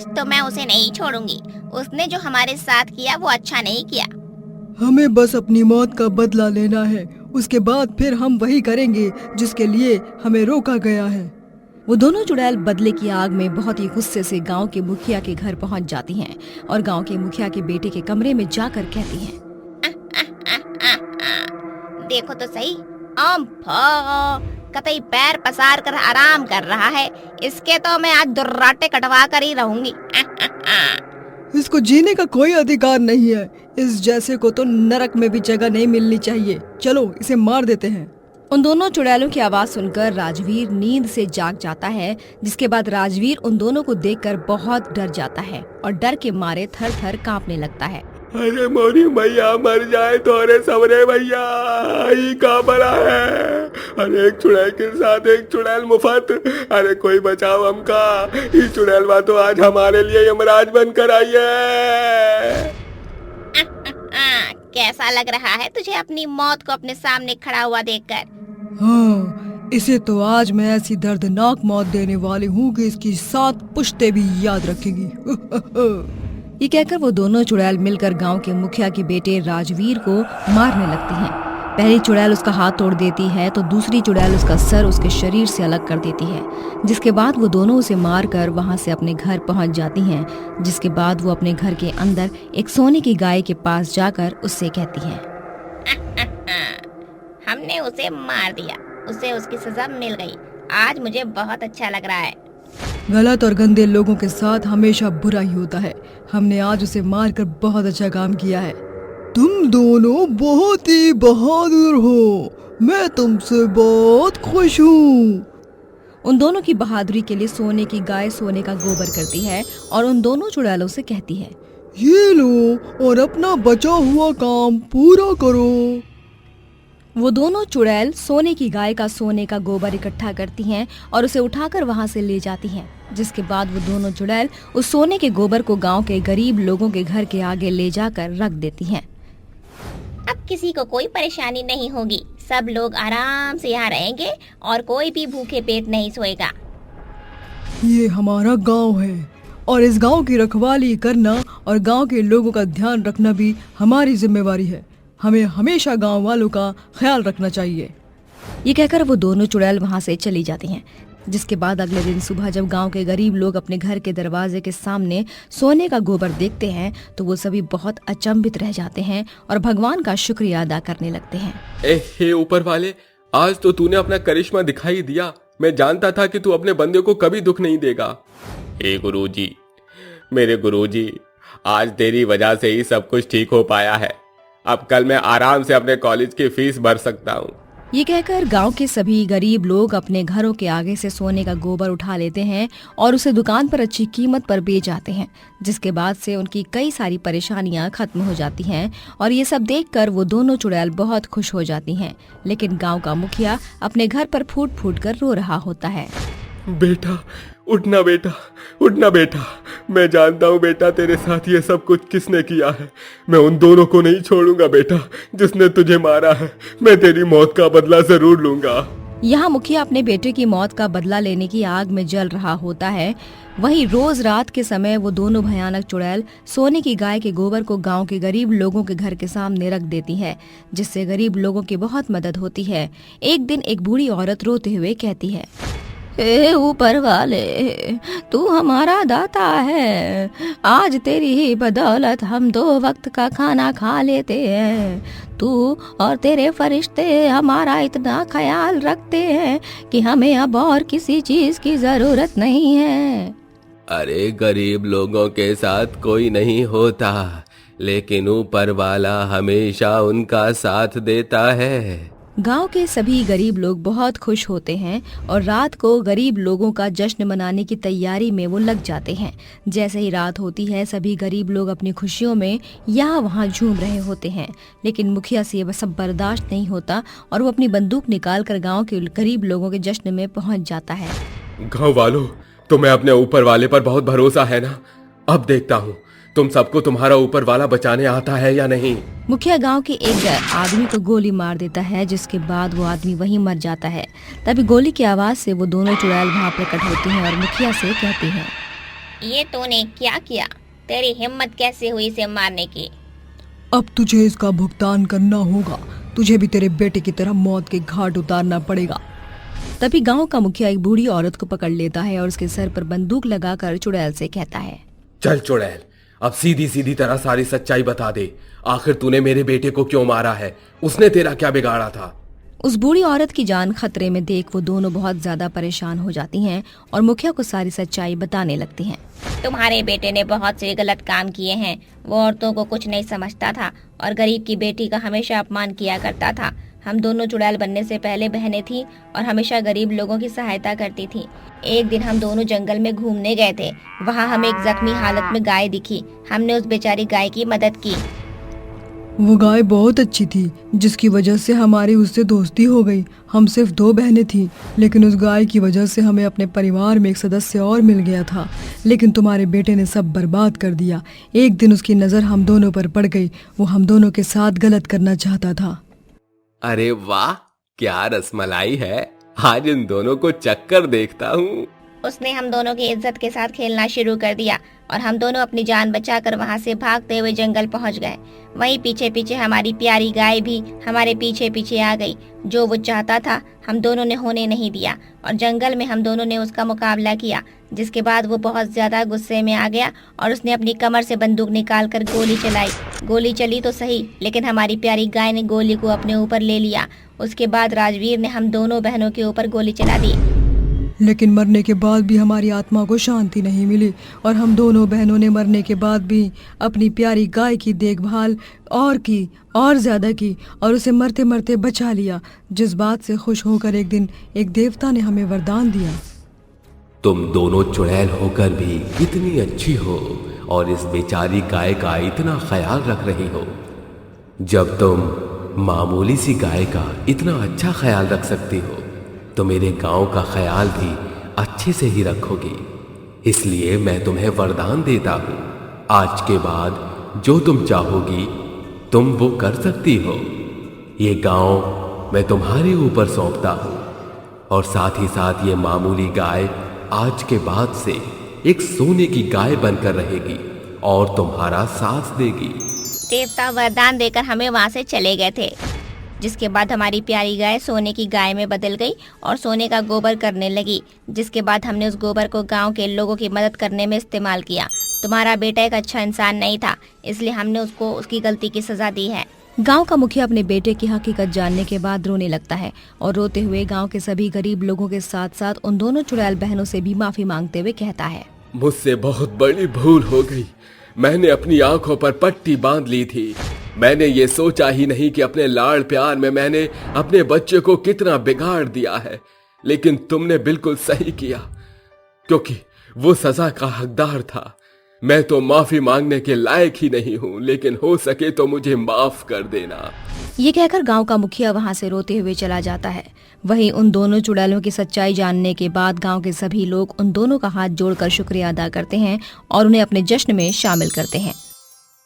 आज तो मैं उसे नहीं छोड़ूंगी। उसने जो हमारे साथ किया वो अच्छा नहीं किया। हमें बस अपनी मौत का बदला लेना है, उसके बाद फिर हम वही करेंगे जिसके लिए हमें रोका गया है। वो दोनों चुड़ैल बदले की आग में बहुत ही गुस्से से गांव के मुखिया के घर पहुंच जाती हैं और गांव के मुखिया के बेटे के कमरे में जाकर कहती हैं, देखो तो सही, कतई पैर पसार कर आराम कर रहा है। इसके तो मैं आज दुर्राटे कटवा कर ही रहूंगी। इसको जीने का कोई अधिकार नहीं है। इस जैसे को तो नरक में भी जगह नहीं मिलनी चाहिए। चलो इसे मार देते हैं। उन दोनों चुड़ैलों की आवाज सुनकर राजवीर नींद से जाग जाता है, जिसके बाद राजवीर उन दोनों को देखकर बहुत डर जाता है और डर के मारे थर थर कांपने लगता है। अरे मोरी भैया मर जाए तो अरे सबरे भैया ही का बड़ा है। अरे एक चुड़ैल के साथ एक चुड़ैल मुफ्त। अरे कोई बचाओ हमका। ये चुड़ैल तो आज हमारे लिए यमराज बनकर आई है। कैसा लग रहा है तुझे अपनी मौत को अपने सामने खड़ा हुआ देखकर? हाँ, इसे तो आज मैं ऐसी दर्दनाक मौत देने वाली हूँ कि इसकी 7 पुश्तें भी याद रखेगी। ये कहकर वो दोनों चुड़ैल मिलकर गांव के मुखिया के बेटे राजवीर को मारने लगती हैं। पहली चुड़ैल उसका हाथ तोड़ देती है तो दूसरी चुड़ैल उसका सर उसके शरीर से अलग कर देती है, जिसके बाद वो दोनों उसे मारकर वहां से अपने घर पहुंच जाती हैं। जिसके बाद वो अपने घर के अंदर एक सोने की गाय के पास जाकर उससे कहती है, हमने उसे मार दिया, उसे उसकी सजा मिल गई। आज मुझे बहुत अच्छा लग रहा है। गलत और गंदे लोगों के साथ हमेशा बुरा ही होता है। हमने आज उसे मारकर बहुत अच्छा काम किया है। तुम दोनों बहुत ही बहादुर हो। मैं तुमसे बहुत खुश हूँ। उन दोनों की बहादुरी के लिए सोने की गाय सोने का गोबर करती है और उन दोनों चुड़ैलों से कहती है, ये लो और अपना बचा हुआ काम पूरा करो। वो दोनों चुड़ैल सोने की गाय का सोने का गोबर इकट्ठा करती हैं और उसे उठाकर वहां से ले जाती हैं। जिसके बाद वो दोनों चुड़ैल उस सोने के गोबर को गांव के गरीब लोगों के घर के आगे ले जाकर रख देती हैं। अब किसी को कोई परेशानी नहीं होगी। सब लोग आराम से यहाँ रहेंगे और कोई भी भूखे पेट नहीं सोएगा। ये हमारा गांव है और इस गांव की रखवाली करना और गांव के लोगों का ध्यान रखना भी हमारी जिम्मेवारी है। हमें हमेशा गांव वालों का ख्याल रखना चाहिए। ये कहकर वो दोनों चुड़ैल वहां से चली जाती हैं। जिसके बाद अगले दिन सुबह जब गांव के गरीब लोग अपने घर के दरवाजे के सामने सोने का गोबर देखते हैं तो वो सभी बहुत अचंभित रह जाते हैं और भगवान का शुक्रिया अदा करने लगते हैं। हे ऊपर वाले, आज तो तूने अपना करिश्मा दिखाई दिया। मैं जानता था कि तू अपने बंदे को कभी दुख नहीं देगा। हे गुरुजी, मेरे गुरुजी, आज तेरी वजह से ही सब कुछ ठीक हो पाया है। अब कल मैं आराम से अपने कॉलेज की फीस भर सकता हूँ। ये कहकर गांव के सभी गरीब लोग अपने घरों के आगे से सोने का गोबर उठा लेते हैं और उसे दुकान पर अच्छी कीमत पर बेच आते हैं। जिसके बाद से उनकी कई सारी परेशानियां खत्म हो जाती हैं और ये सब देखकर वो दोनों चुड़ैल बहुत खुश हो जाती हैं। लेकिन गांव का मुखिया अपने घर पर फूट फूट कर रो रहा होता है। बेटा उठना, बेटा उठना बेटा। मैं जानता हूँ बेटा, तेरे साथ ये सब कुछ किसने किया है। मैं उन दोनों को नहीं छोड़ूंगा बेटा, जिसने तुझे मारा है। मैं तेरी मौत का बदला जरूर लूंगा। यहाँ मुखिया अपने बेटे की मौत का बदला लेने की आग में जल रहा होता है। वहीं रोज रात के समय वो दोनों भयानक चुड़ैल सोने की गाय के गोबर को गांव के गरीब लोगों के घर के सामने रख देती है, जिससे गरीब लोगों की बहुत मदद होती है। एक दिन एक बूढ़ी औरत रोते हुए कहती है, हे ऊपर वाले, तू हमारा दाता है। आज तेरी ही बदौलत हम 2 वक्त का खाना खा लेते हैं। तू और तेरे फरिश्ते हमारा इतना ख्याल रखते हैं कि हमें अब और किसी चीज की जरूरत नहीं है। अरे गरीब लोगों के साथ कोई नहीं होता, लेकिन ऊपर वाला हमेशा उनका साथ देता है। गांव के सभी गरीब लोग बहुत खुश होते हैं और रात को गरीब लोगों का जश्न मनाने की तैयारी में वो लग जाते हैं। जैसे ही रात होती है सभी गरीब लोग अपनी खुशियों में यहाँ वहाँ झूम रहे होते हैं। लेकिन मुखिया से ये सब बर्दाश्त नहीं होता और वो अपनी बंदूक निकालकर गांव के गरीब लोगों के जश्न में पहुंच जाता है। गाँव वालों, तुम्हें अपने ऊपर वाले पर बहुत भरोसा है ना? अब देखता हूँ तुम सबको तुम्हारा ऊपर वाला बचाने आता है या नहीं। मुखिया गांव के एक आदमी को गोली मार देता है, जिसके बाद वो आदमी वहीं मर जाता है। तभी गोली की आवाज से वो दोनों चुड़ैल वहां प्रकट होती हैं और मुखिया से कहती हैं, ये तूने क्या किया? तेरी हिम्मत कैसे हुई इसे मारने की? अब तुझे इसका भुगतान करना होगा। तुझे भी तेरे बेटे की तरह मौत के घाट उतारना पड़ेगा। तभी गांव का मुखिया एक बूढ़ी औरत को पकड़ लेता है और उसके सर पर बंदूक लगाकर चुड़ैल से कहता है, चल चुड़ैल, अब सीधी सीधी तरह सारी सच्चाई बता दे। आखिर तूने मेरे बेटे को क्यों मारा है? उसने तेरा क्या बिगाड़ा था? उस बूढ़ी औरत की जान खतरे में देख वो दोनों बहुत ज्यादा परेशान हो जाती हैं और मुखिया को सारी सच्चाई बताने लगती हैं। तुम्हारे बेटे ने बहुत से गलत काम किए हैं। वो औरतों को कुछ नहीं समझता था और गरीब की बेटी का हमेशा अपमान किया करता था। हम दोनों चुड़ैल बनने से पहले बहनें थीं और हमेशा गरीब लोगों की सहायता करती थीं। एक दिन हम दोनों जंगल में घूमने गए थे। वहाँ हमें एक जख्मी हालत में गाय दिखी। हमने उस बेचारी गाय की मदद की। वो गाय बहुत अच्छी थी, जिसकी वजह से हमारी उससे दोस्ती हो गई। हम सिर्फ 2 बहनें थीं, लेकिन उस गाय की वजह से हमें अपने परिवार में एक सदस्य और मिल गया था। लेकिन तुम्हारे बेटे ने सब बर्बाद कर दिया। एक दिन उसकी नज़र हम दोनों पर पड़ गई। वो हम दोनों के साथ गलत करना चाहता था। अरे वाह, क्या रसमलाई है। आज इन दोनों को चक्कर देखता हूँ। उसने हम दोनों की इज्जत के साथ खेलना शुरू कर दिया और हम दोनों अपनी जान बचाकर वहाँ से भागते हुए जंगल पहुँच गए। वहीं पीछे पीछे हमारी प्यारी गाय भी हमारे पीछे पीछे आ गई। जो वो चाहता था हम दोनों ने होने नहीं दिया और जंगल में हम दोनों ने उसका मुकाबला किया, जिसके बाद वो बहुत ज्यादा गुस्से में आ गया और उसने अपनी कमर से बंदूक निकाल कर गोली चलाई। गोली चली तो सही, लेकिन हमारी प्यारी गाय ने गोली को अपने ऊपर ले लिया। उसके बाद राजवीर ने हम दोनों बहनों के ऊपर गोली चला दी। लेकिन मरने के बाद भी हमारी आत्मा को शांति नहीं मिली और हम दोनों बहनों ने मरने के बाद भी अपनी प्यारी गाय की देखभाल और ज्यादा की और उसे मरते मरते बचा लिया। जिस बात से खुश होकर एक दिन एक देवता ने हमें वरदान दिया। तुम दोनों चुड़ैल होकर भी इतनी अच्छी हो और इस बेचारी गाय का इतना ख्याल रख रही हो। जब तुम मामूली सी गाय का इतना अच्छा ख्याल रख सकती हो तो मेरे गांव का ख्याल भी अच्छे से ही रखोगी। इसलिए मैं तुम्हें वरदान देता हूँ, आज के बाद जो तुम चाहोगी तुम वो कर सकती हो। ये गांव मैं तुम्हारे ऊपर सौंपता हूँ और साथ ही साथ ये मामूली गाय आज के बाद से एक सोने की गाय बनकर रहेगी और तुम्हारा साथ देगी। देवता वरदान देकर हमें वहाँ से चले गए थे, जिसके बाद हमारी प्यारी गाय सोने की गाय में बदल गई और सोने का गोबर करने लगी। जिसके बाद हमने उस गोबर को गांव के लोगों की मदद करने में इस्तेमाल किया। तुम्हारा बेटा एक अच्छा इंसान नहीं था, इसलिए हमने उसको उसकी गलती की सजा दी है। गांव का मुखिया अपने बेटे की हकीकत जानने के बाद रोने लगता है और रोते हुए गांव के सभी गरीब लोगों के साथ साथ उन दोनों चुड़ैल बहनों से भी माफी मांगते हुए कहता है, मुझसे बहुत बड़ी भूल हो गई। मैंने अपनी आंखों पर पट्टी बांध ली थी। मैंने ये सोचा ही नहीं कि अपने लाड़ प्यार में मैंने अपने बच्चे को कितना बिगाड़ दिया है। लेकिन तुमने बिल्कुल सही किया, क्योंकि वो सजा का हकदार था। मैं तो माफी मांगने के लायक ही नहीं हूँ, लेकिन हो सके तो मुझे माफ कर देना। ये कहकर गांव का मुखिया वहां से रोते हुए चला जाता है। वहीं उन दोनों चुड़ैलों की सच्चाई जानने के बाद गांव के सभी लोग उन दोनों का हाथ जोड़कर शुक्रिया अदा करते हैं और उन्हें अपने जश्न में शामिल करते हैं।